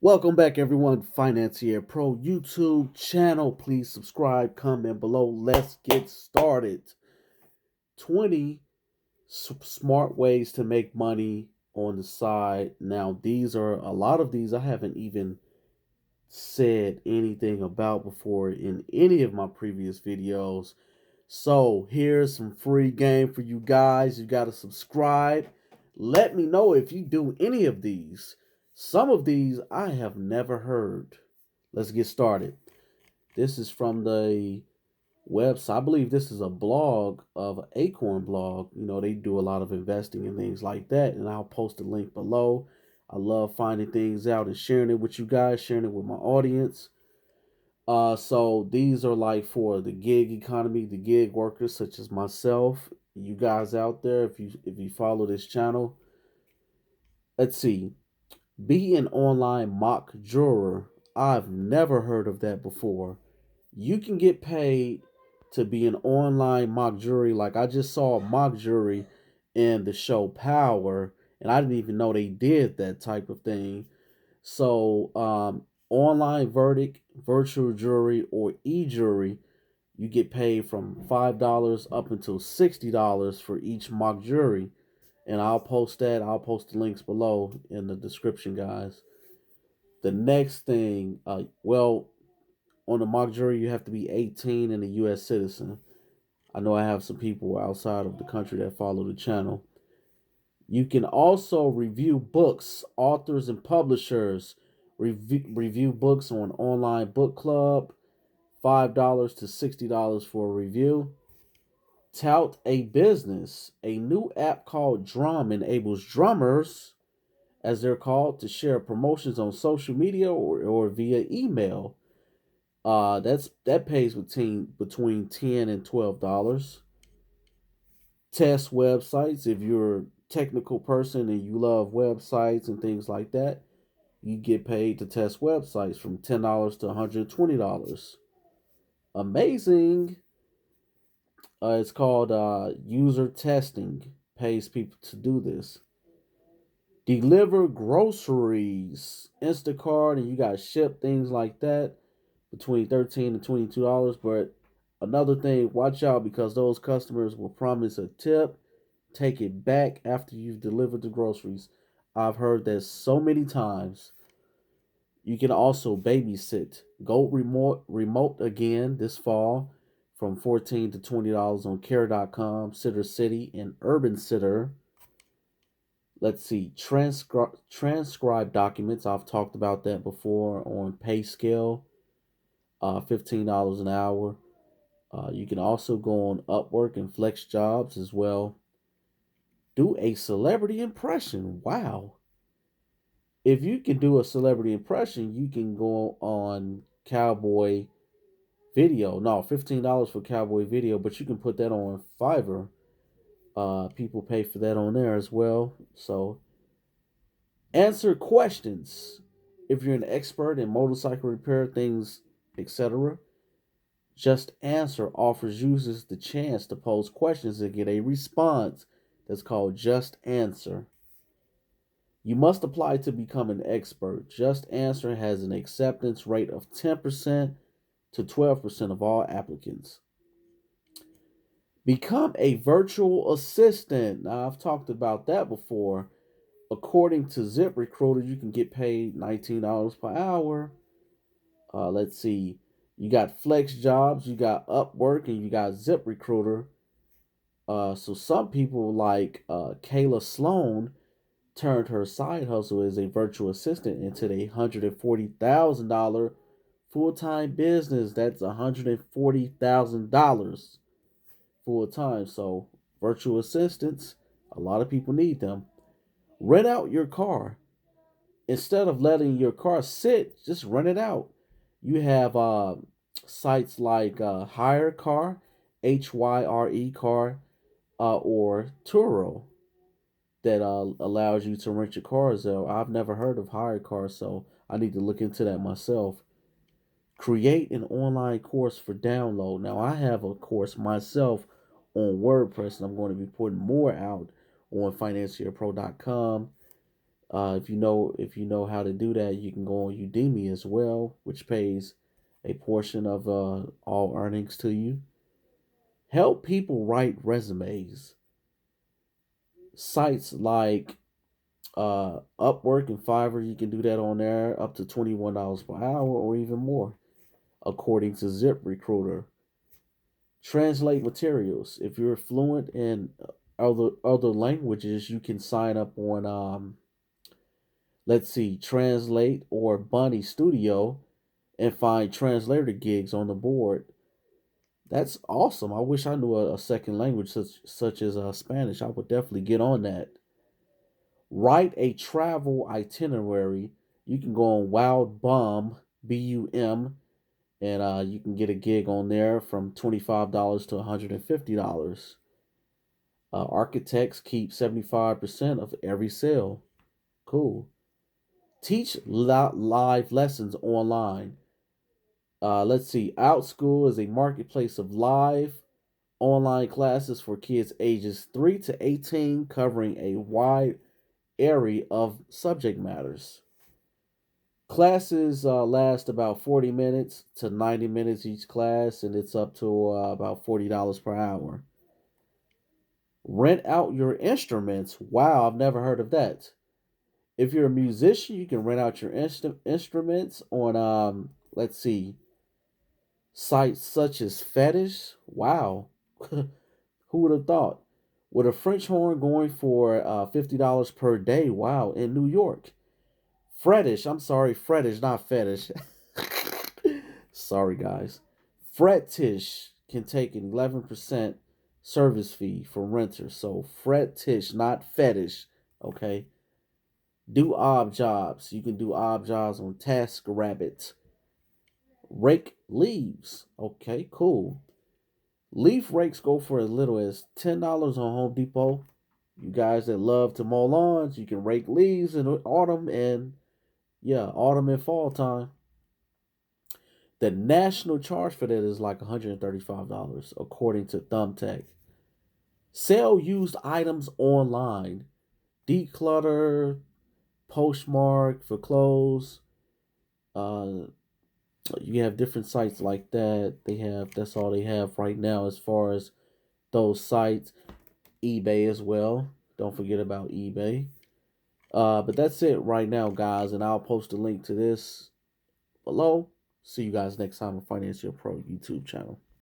Welcome back, everyone. Financier Pro YouTube channel. Please subscribe, comment below. Let's get started. 20 smart ways to make money on the side. Now, these are a lot of these I haven't even said anything about before in any of my previous videos. So, here's some free game for you guys. You got to subscribe. Let me know if you do any of these. Some of these I have never heard. Let's get started. This is from the website. I believe this is a blog of Acorn blog. You know, they do a lot of investing and things like that. And I'll post a link below. I love finding things out and sharing it with you guys, sharing it with my audience. So these are like for the gig economy, the gig workers such as myself, you guys out there. If you follow this channel, let's see. Be an online mock juror. I've never heard of that before. You can get paid to be an online mock jury. Like I just saw a mock jury in the show Power, and I didn't even know they did that type of thing. So, online verdict, virtual jury, or e-jury, you get paid from $5 up until $60 for each mock jury. And I'll post that. I'll post the links below in the description, guys. The next thing, on the mock jury, you have to be 18 and a U.S. citizen. I know I have some people outside of the country that follow the channel. You can also review books, authors, and publishers. Review books on online book club, $5 to $60 for a review. Tout a business. A new app called Drum enables drummers, as they're called, to share promotions on social media or via email. That pays between $10 and $12. Test websites. If you're a technical person and you love websites and things like that, you get paid to test websites from $10 to $120. Amazing. It's called user testing. Pays people to do this. Deliver groceries, Instacart, and you got ship things like that between $13 and $22. But another thing, watch out because those customers will promise a tip, take it back after you've delivered the groceries. I've heard that so many times. You can also babysit. Go remote again this fall from $14 to $20 on care.com, Sitter City, and Urban Sitter. Let's see, transcribe documents. I've talked about that before on pay scale, $15 an hour. You can also go on Upwork and Flex Jobs as well. Do a celebrity impression. Wow. If you can do a celebrity impression, you can go on Cowboy Video. No, $15 for Cowboy Video, but you can put that on Fiverr. People pay for that on there as well. So answer questions. If you're an expert in motorcycle repair things, etc., Just Answer offers users the chance to pose questions and get a response. That's called Just Answer. You must apply to become an expert. Just Answer has an acceptance rate of 10% to 12% of all applicants. Become a virtual assistant. Now, I've talked about that before. According to ZipRecruiter, you can get paid $19 per hour. Let's see. You got Flex Jobs, you got Upwork, and you got ZipRecruiter. So some people like Kayla Sloan turned her side hustle as a virtual assistant into a $140,000 full time business. That's $140,000 full time. So, virtual assistants, a lot of people need them. Rent out your car. Instead of letting your car sit, just rent it out. You have sites like Hire Car, HYRE Car, or Turo that allows you to rent your cars out. I've never heard of Hire Car, so I need to look into that myself. Create an online course for download. Now, I have a course myself on WordPress, and I'm going to be putting more out on financierpro.com. If you know how to do that, you can go on Udemy as well, which pays a portion of all earnings to you. Help people write resumes. Sites like Upwork and Fiverr, you can do that on there up to $21 per hour or even more, according to ZipRecruiter. Translate materials. If you're fluent in other languages, you can sign up on let's see, Translate or Bunny Studio and find translator gigs on the board. That's awesome. I wish I knew a second language such as Spanish. I would definitely get on that. Write a travel itinerary. You can go on Wild Bum, BUM, and you can get a gig on there from $25 to $150. Architects keep 75% of every sale. Cool. Teach live lessons online. Let's see. OutSchool is a marketplace of live online classes for kids ages 3 to 18, covering a wide array of subject matters. Classes last about 40 minutes to 90 minutes each class, and it's up to about $40 per hour. Rent out your instruments. Wow, I've never heard of that. If you're a musician, you can rent out your instruments on, let's see, sites such as Fetish. Wow. Who would have thought? With a French horn going for $50 per day. Wow, in New York. Fretish, I'm sorry, Fretish, not fetish. Sorry, guys. Fretish can take an 11% service fee from renters. So Fretish, not fetish. Okay. Do odd jobs. You can do odd jobs on TaskRabbit. Rake leaves. Okay, cool. Leaf rakes go for as little as $10 on Home Depot. You guys that love to mow lawns, you can rake leaves in autumn and autumn and fall time. The national charge for that is like $135, according to Thumbtack. Sell used items online. Declutter, Postmark for clothes. Uh, you have different sites like that. That's all they have right now as far as those sites. eBay as well. Don't forget about eBay. But that's it right now, guys, and I'll post a link to this below. See you guys next time on Financial Pro YouTube channel.